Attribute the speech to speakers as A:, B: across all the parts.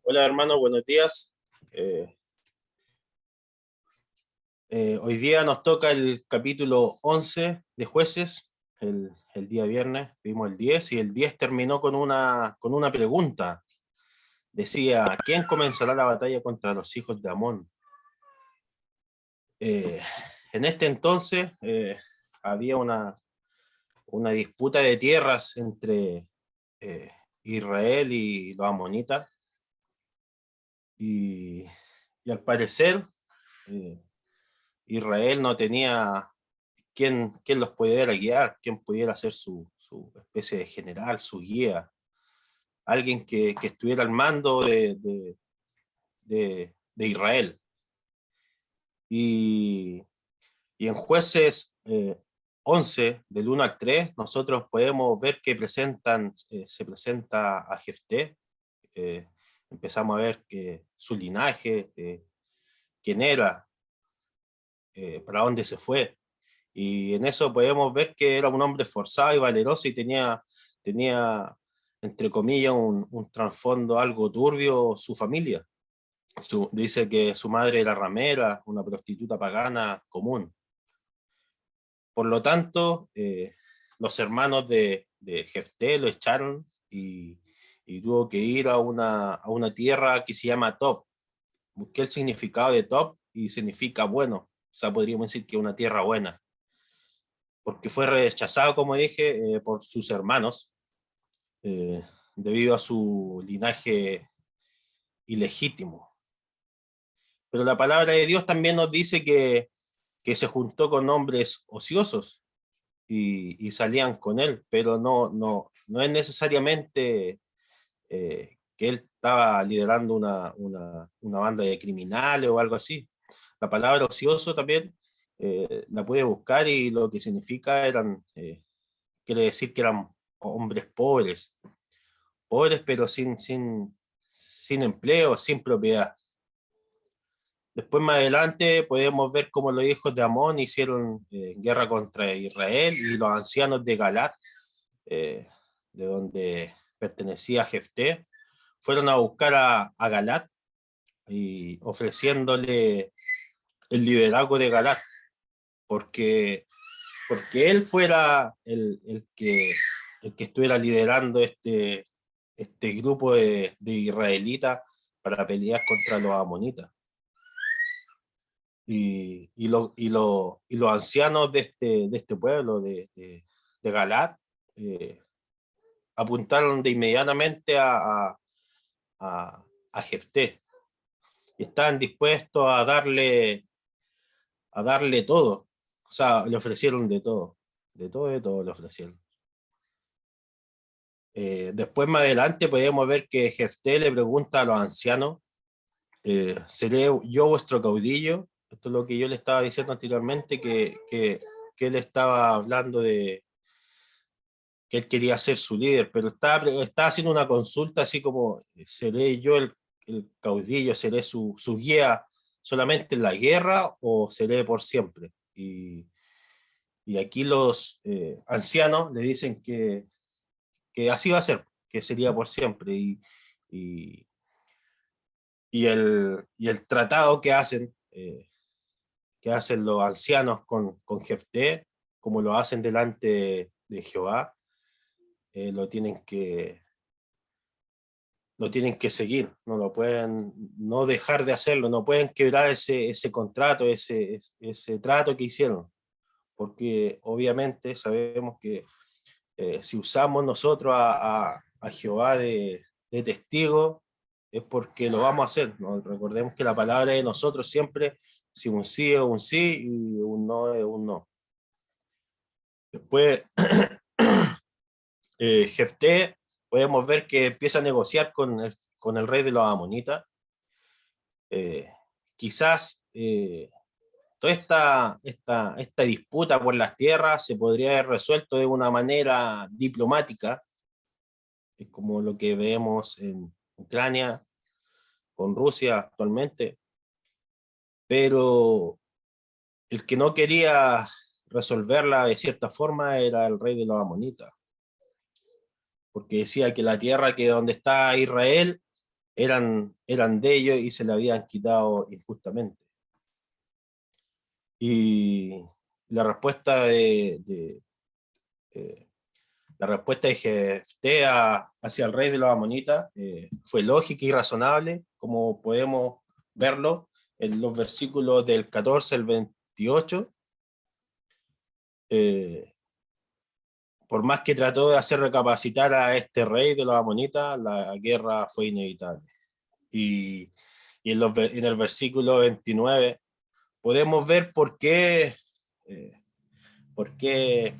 A: Hola hermano, buenos días. Eh, Hoy día nos toca el capítulo 11 de Jueces. El día viernes vimos el 10 y el 10 terminó con una pregunta. Decía, ¿quién comenzará la batalla contra los hijos de Amón? Eh, en este entonces había una disputa de tierras entre Israel y los amonitas y, y al parecer eh, Israel no tenía quién los pudiera guiar, quién pudiera ser su especie de general, su guía, alguien que estuviera al mando de Israel. Y, y en Jueces 11, del 1 al 3, nosotros podemos ver que se presenta a Jefté. eh, Empezamos a ver que su linaje, quién era, para dónde se fue. Y en eso podemos ver que era un hombre esforzado y valeroso y tenía entre comillas, un trasfondo algo turbio su familia. Dice que su madre era ramera, una prostituta pagana común. Por lo tanto, los hermanos de Jefté lo echaron y tuvo que ir a una tierra que se llama Top. Busqué el significado de Top y significa bueno. O sea, podríamos decir que una tierra buena, porque fue rechazado, como dije, por sus hermanos, eh, debido a su linaje ilegítimo. Pero la palabra de Dios también nos dice que se juntó con hombres ociosos y salían con él, pero no es necesariamente que él estaba liderando una banda de criminales o algo así. La palabra ocioso también la puede buscar y lo que significa quiere decir que eran hombres pobres pero sin empleo, sin propiedad. Después más adelante podemos ver cómo los hijos de Amón hicieron guerra contra Israel y los ancianos de Galat, eh, de donde pertenecía Jefté, fueron a buscar a Galat y ofreciéndole el liderazgo de Galat, porque, porque él fuera el que estuviera liderando este grupo de israelitas para pelear contra los amonitas. Y los ancianos de este pueblo, de Galat, eh, apuntaron de inmediatamente a Jefté y estaban dispuestos a darle todo. O sea, le ofrecieron de todo le ofrecieron. Después más adelante podemos ver que Jefté le pregunta a los ancianos, ¿seré yo vuestro caudillo? Esto es lo que yo le estaba diciendo anteriormente, que él estaba hablando de que él quería ser su líder, pero estaba haciendo una consulta así como, ¿seré yo el caudillo, seré su guía solamente en la guerra o seré por siempre? Y aquí los ancianos le dicen que así va a ser, que sería por siempre. Y, y el tratado que hacen los ancianos con Jefté, como lo hacen delante de Jehová, lo tienen que seguir, no lo pueden no dejar de hacerlo, no pueden quebrar ese contrato, ese trato que hicieron, porque obviamente sabemos que si usamos nosotros a Jehová de testigo, es porque lo vamos a hacer, ¿no? Recordemos que la palabra de nosotros siempre, si un sí es un sí y un no es un no. Después, Jefté, podemos ver que empieza a negociar con el rey de los amonitas. Eh, Quizás toda esta disputa por las tierras se podría haber resuelto de una manera diplomática, como lo que vemos en Ucrania, con Rusia actualmente, pero el que no quería resolverla de cierta forma era el rey de los amonitas, porque decía que la tierra que donde está Israel eran de ellos y se le habían quitado injustamente. Y la respuesta eh, la respuesta de Jefté hacia el rey de los amonitas fue lógica y razonable, como podemos verlo en los versículos del 14 al 28. Por más que trató de hacer recapacitar a este rey de los amonitas, la guerra fue inevitable. Y en el versículo 29 podemos ver eh, por qué,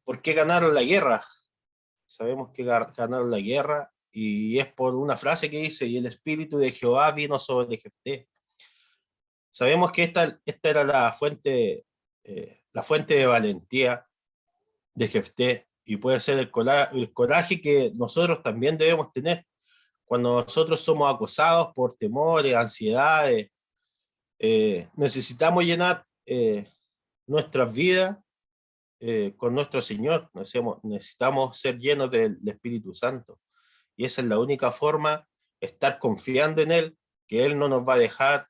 A: por qué ganaron la guerra. Sabemos que ganaron la guerra y es por una frase que dice: y el espíritu de Jehová vino sobre Jefté. Sabemos que esta era la fuente de valentía de Jefté, y puede ser el coraje que nosotros también debemos tener cuando nosotros somos acosados por temores, ansiedades. Necesitamos llenar nuestras vidas con nuestro Señor. Necesitamos ser llenos del Espíritu Santo. Y esa es la única forma, estar confiando en Él, que Él no nos va a dejar,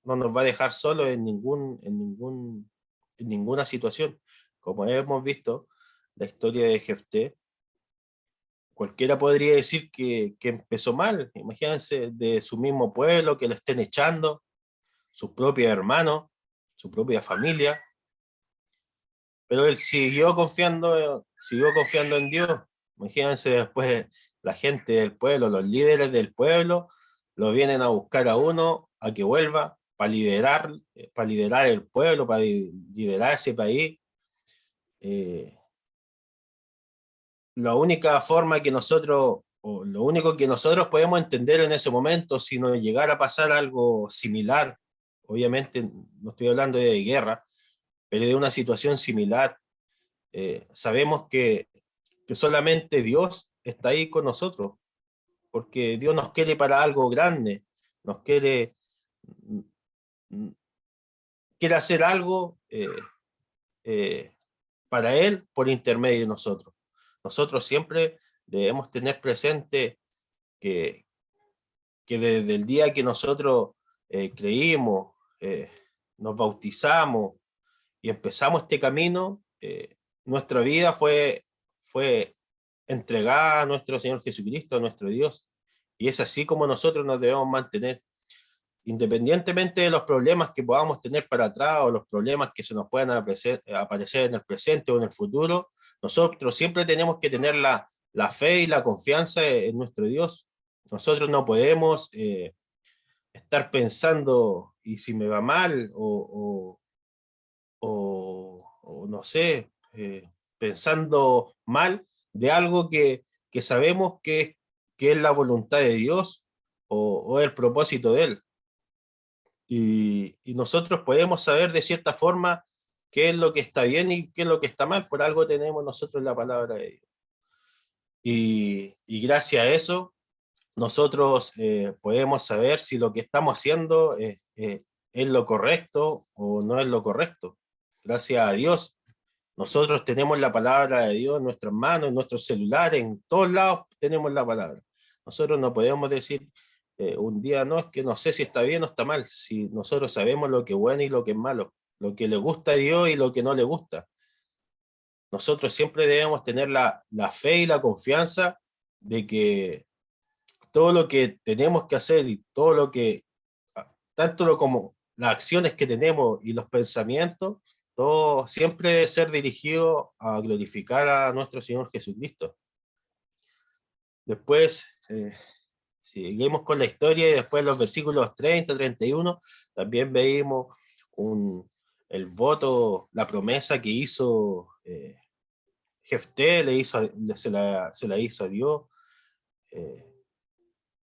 A: no nos va a dejar solos en ninguna situación. Como hemos visto, la historia de Jefté, cualquiera podría decir que empezó mal. Imagínense, de su mismo pueblo, que lo estén echando, sus propios hermanos, su propia familia, pero él siguió confiando en Dios. Imagínense, después la gente del pueblo, los líderes del pueblo, lo vienen a buscar a uno, a que vuelva, para liderar el pueblo, para liderar ese país. La única forma que nosotros, o lo único que nosotros podemos entender en ese momento, si nos llegara a pasar algo similar, obviamente no estoy hablando de guerra, pero de una situación similar, sabemos que solamente Dios está ahí con nosotros, porque Dios nos quiere para algo grande, nos quiere hacer algo eh, para Él por intermedio de nosotros. Nosotros siempre debemos tener presente que, que desde el día que nosotros creímos, nos bautizamos y empezamos este camino, nuestra vida fue entregada a nuestro Señor Jesucristo, a nuestro Dios. Y es así como nosotros nos debemos mantener, independientemente de los problemas que podamos tener para atrás o los problemas que se nos puedan aparecer en el presente o en el futuro. Nosotros siempre tenemos que tener la fe y la confianza en nuestro Dios. Nosotros no podemos estar pensando, ¿y si me va mal? O no sé, pensando mal de algo que sabemos que es la voluntad de Dios o el propósito de Él. Y nosotros podemos saber de cierta forma qué es lo que está bien y qué es lo que está mal. Por algo tenemos nosotros la palabra de Dios. Y gracias a eso, nosotros podemos saber si lo que estamos haciendo es lo correcto o no es lo correcto. Gracias a Dios, nosotros tenemos la palabra de Dios en nuestras manos, en nuestros celulares, en todos lados tenemos la palabra. Nosotros no podemos decir un día, no, es que no sé si está bien o está mal, si nosotros sabemos lo que es bueno y lo que es malo, lo que le gusta a Dios y lo que no le gusta. Nosotros siempre debemos tener la fe y la confianza de que todo lo que tenemos que hacer y todo lo que, tanto como las acciones que tenemos y los pensamientos, todo siempre debe ser dirigido a glorificar a nuestro Señor Jesucristo. Después, seguimos con la historia y después los versículos 30, 31, también veíamos el voto, la promesa que hizo Jefté, se la hizo a Dios,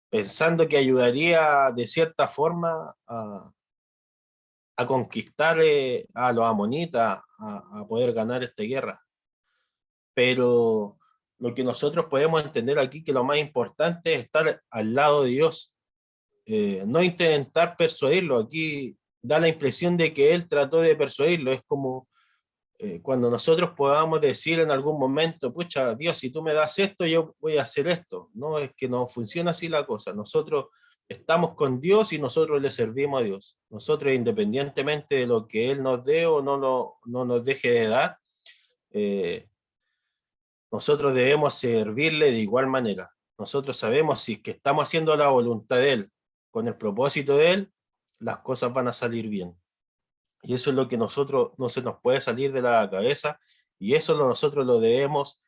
A: pensando que ayudaría de cierta forma a conquistar a los amonitas, a poder ganar esta guerra. Pero lo que nosotros podemos entender aquí, que lo más importante es estar al lado de Dios, no intentar persuadirlo. Aquí da la impresión de que él trató de persuadirlo, es como cuando nosotros podamos decir en algún momento, pucha, Dios, si tú me das esto, yo voy a hacer esto. No, es que no funciona así la cosa. Nosotros estamos con Dios y nosotros le servimos a Dios. Nosotros, independientemente de lo que Él nos dé o no nos deje de dar, eh, nosotros debemos servirle de igual manera. Nosotros sabemos si es que estamos haciendo la voluntad de Él, con el propósito de Él, las cosas van a salir bien. Y eso es lo que nosotros no se nos puede salir de la cabeza, y eso nosotros lo debemos,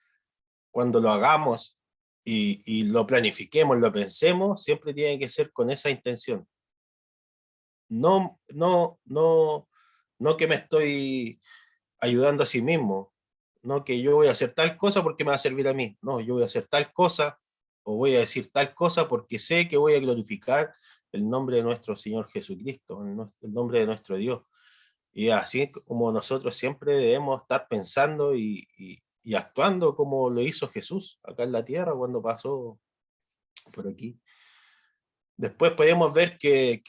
A: cuando lo hagamos y lo planifiquemos, lo pensemos, siempre tiene que ser con esa intención. No, no, no, no que me estoy ayudando a sí mismo, no que yo voy a hacer tal cosa porque me va a servir a mí, no, yo voy a hacer tal cosa o voy a decir tal cosa porque sé que voy a glorificar el nombre de nuestro Señor Jesucristo, el nombre de nuestro Dios. Y así como nosotros siempre debemos estar pensando y actuando como lo hizo Jesús acá en la tierra cuando pasó por aquí. Después podemos ver que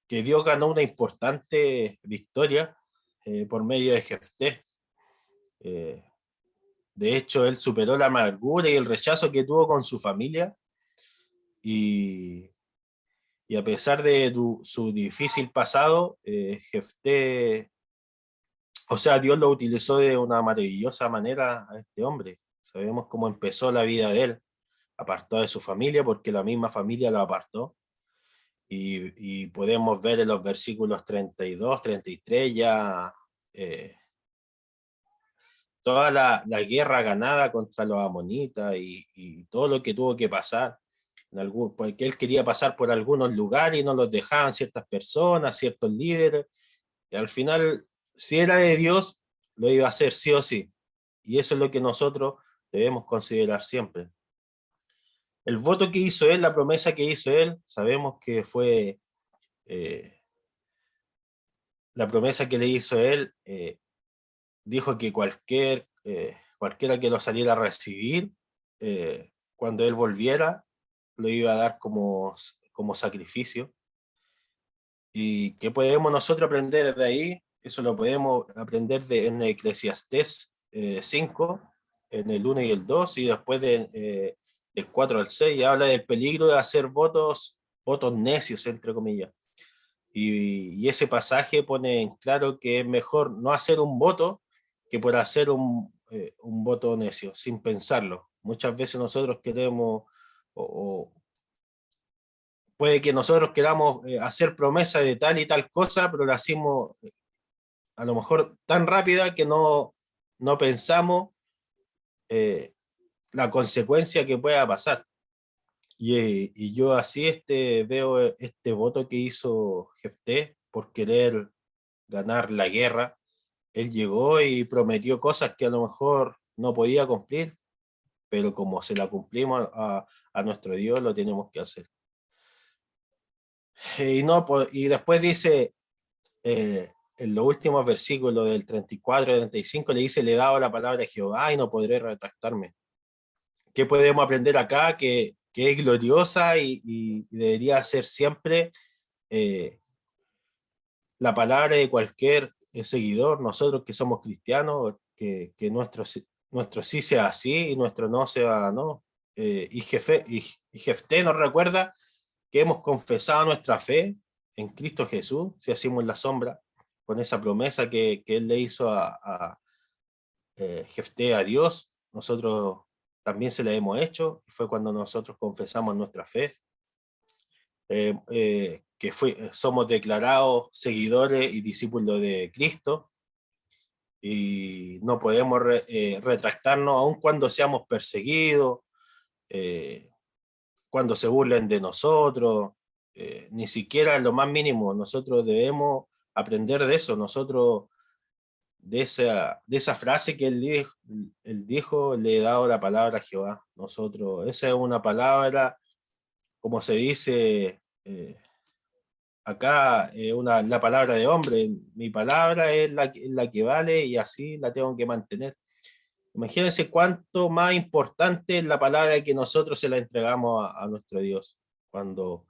A: Dios ganó una importante victoria por medio de Jefté. Eh, de hecho, él superó la amargura y el rechazo que tuvo con su familia, y, y a pesar de su difícil pasado, Jefté, o sea, Dios lo utilizó de una maravillosa manera a este hombre. Sabemos cómo empezó la vida de él, apartado de su familia, porque la misma familia lo apartó. Y podemos ver en los versículos 32, 33 ya toda la guerra ganada contra los amonitas y todo lo que tuvo que pasar. Porque él quería pasar por algunos lugares y no los dejaban ciertas personas, ciertos líderes. Y al final, si era de Dios, lo iba a hacer sí o sí. Y eso es lo que nosotros debemos considerar siempre. El voto que hizo él, la promesa que hizo él, sabemos que fue eh, la promesa que le hizo él. Dijo que cualquiera que lo saliera a recibir, cuando él volviera, lo iba a dar como sacrificio. ¿Y qué podemos nosotros aprender de ahí? Eso lo podemos aprender en Eclesiastés 5, en el 1 y el 2, y después del 4 al 6, habla del peligro de hacer votos necios, entre comillas. Y ese pasaje pone en claro que es mejor no hacer un voto que por hacer un voto necio, sin pensarlo. Muchas veces nosotros queremos, o puede que nosotros queramos hacer promesa de tal y tal cosa, pero lo hacemos a lo mejor tan rápida que no pensamos eh, la consecuencia que pueda pasar. Y yo así veo este voto que hizo Jefté por querer ganar la guerra. Él llegó y prometió cosas que a lo mejor no podía cumplir, pero como se la cumplimos a nuestro Dios, lo tenemos que hacer. Y después dice, en los últimos versículos del 34 y 35, le dice, le he dado la palabra a Jehová y no podré retractarme. ¿Qué podemos aprender acá? Que es gloriosa y debería ser siempre la palabra de cualquier seguidor, nosotros que somos cristianos, que nuestro sí sea sí y nuestro no sea no. Y Jefté nos recuerda que hemos confesado nuestra fe en Cristo Jesús, si hacemos la sombra, con esa promesa que él le hizo a Jefté a Dios, nosotros también se la hemos hecho, y fue cuando nosotros confesamos nuestra fe. Somos declarados seguidores y discípulos de Cristo, y no podemos retractarnos aun cuando seamos perseguidos, eh, cuando se burlen de nosotros, ni siquiera en lo más mínimo. Nosotros debemos aprender de eso, de esa frase que él dijo, le he dado la palabra a Jehová. Esa es una palabra, como se dice acá, la palabra de hombre. Mi palabra es la que vale y así la tengo que mantener. Imagínense cuánto más importante es la palabra que nosotros se la entregamos a nuestro Dios cuando,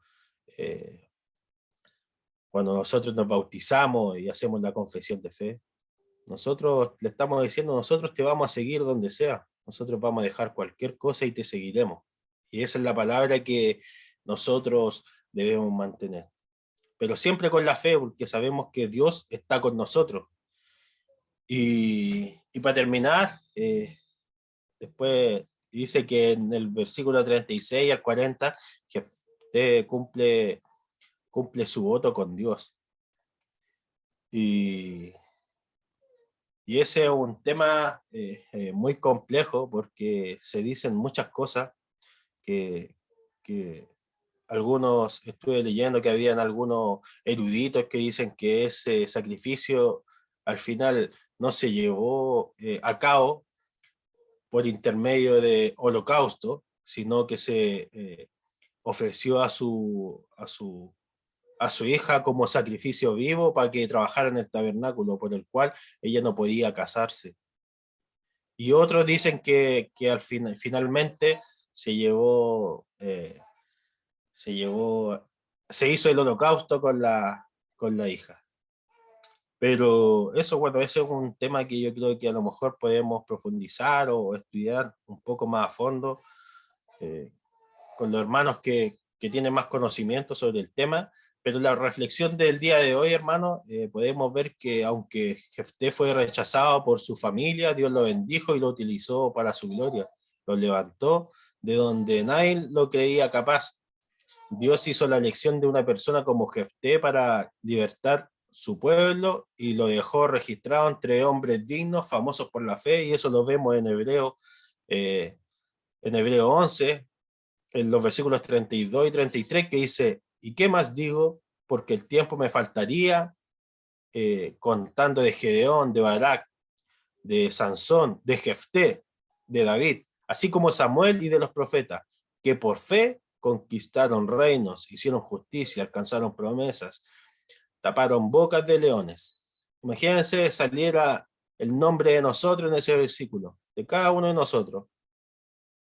A: cuando nosotros nos bautizamos y hacemos la confesión de fe. Nosotros le estamos diciendo, nosotros te vamos a seguir donde sea, nosotros vamos a dejar cualquier cosa y te seguiremos. Y esa es la palabra que nosotros debemos mantener. Pero siempre con la fe, porque sabemos que Dios está con nosotros. Y para terminar, después dice que en el versículo 36 al 40, que usted cumple su voto con Dios. Y ese es un tema muy complejo porque se dicen muchas cosas que algunos, estuve leyendo que habían algunos eruditos que dicen que ese sacrificio al final no se llevó a cabo por intermedio de holocausto, sino que se ofreció a su hija como sacrificio vivo para que trabajara en el tabernáculo, por el cual ella no podía casarse. Y otros dicen que al final, finalmente se llevó, se hizo el holocausto con la hija. Pero eso, bueno, ese es un tema que yo creo que a lo mejor podemos profundizar o estudiar un poco más a fondo eh, con los hermanos que tienen más conocimiento sobre el tema. Pero la reflexión del día de hoy, hermano, podemos ver que aunque Jefté fue rechazado por su familia, Dios lo bendijo y lo utilizó para su gloria. Lo levantó de donde nadie lo creía capaz. Dios hizo la elección de una persona como Jefté para libertar su pueblo y lo dejó registrado entre hombres dignos, famosos por la fe, y eso lo vemos en Hebreo 11, en los versículos 32 y 33, que dice, ¿y qué más digo? Porque el tiempo me faltaría, contando de Gedeón, de Barak, de Sansón, de Jefté, de David, así como Samuel y de los profetas, que por fe conquistaron reinos, hicieron justicia, alcanzaron promesas, taparon bocas de leones. Imagínense saliera el nombre de nosotros en ese versículo, de cada uno de nosotros.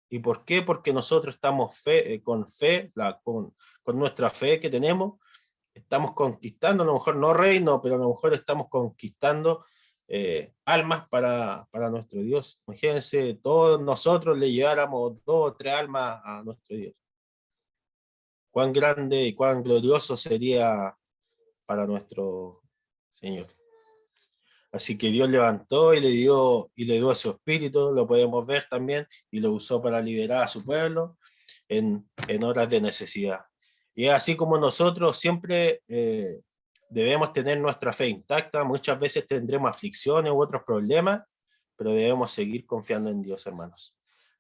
A: ¿Y por qué? Porque nosotros estamos con fe, con nuestra fe que tenemos, estamos conquistando, a lo mejor no reino, pero a lo mejor estamos conquistando almas para nuestro Dios. Imagínense, todos nosotros le lleváramos 2 o 3 almas a nuestro Dios. Cuán grande y cuán glorioso sería para nuestro Señor. Así que Dios levantó y le dio a su espíritu, lo podemos ver también, y lo usó para liberar a su pueblo en horas de necesidad. Y así como nosotros siempre debemos tener nuestra fe intacta, muchas veces tendremos aflicciones u otros problemas, pero debemos seguir confiando en Dios, hermanos.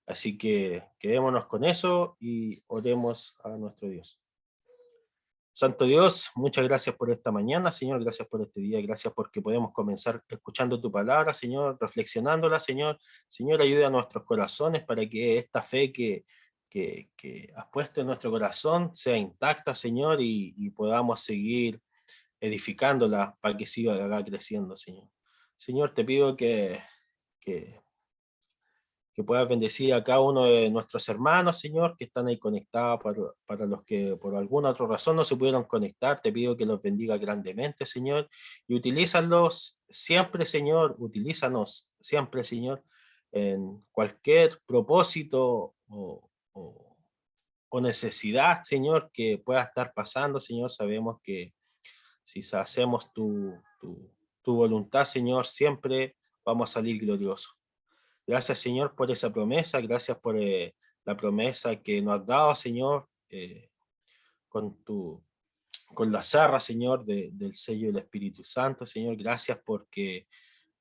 A: Así que quedémonos con eso y oremos a nuestro Dios. Santo Dios, muchas gracias por esta mañana, Señor, gracias por este día, gracias porque podemos comenzar escuchando tu palabra, Señor, reflexionándola, Señor. Señor, ayuda a nuestros corazones para que esta fe que has puesto en nuestro corazón sea intacta, Señor, y podamos seguir edificándola para que siga creciendo, Señor. Señor, te pido que que puedas bendecir a cada uno de nuestros hermanos, Señor, que están ahí conectados para los que por alguna otra razón no se pudieron conectar. Te pido que los bendiga grandemente, Señor, y utilízalos siempre, Señor, utilízanos siempre, Señor, en cualquier propósito o necesidad, Señor, que pueda estar pasando, Señor. Sabemos que si hacemos tu voluntad, Señor, siempre vamos a salir gloriosos. Gracias, Señor, por esa promesa. Gracias por la promesa que nos has dado, Señor, con, con la zarra, Señor, del sello del Espíritu Santo. Señor, gracias porque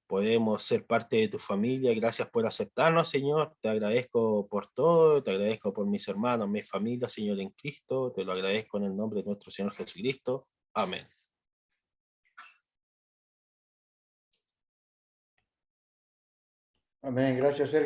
A: podemos ser parte de tu familia. Gracias por aceptarnos, Señor. Te agradezco por todo. Te agradezco por mis hermanos, mi familia, Señor, en Cristo. Te lo agradezco en el nombre de nuestro Señor Jesucristo. Amén.
B: Amén. Gracias, Sergio.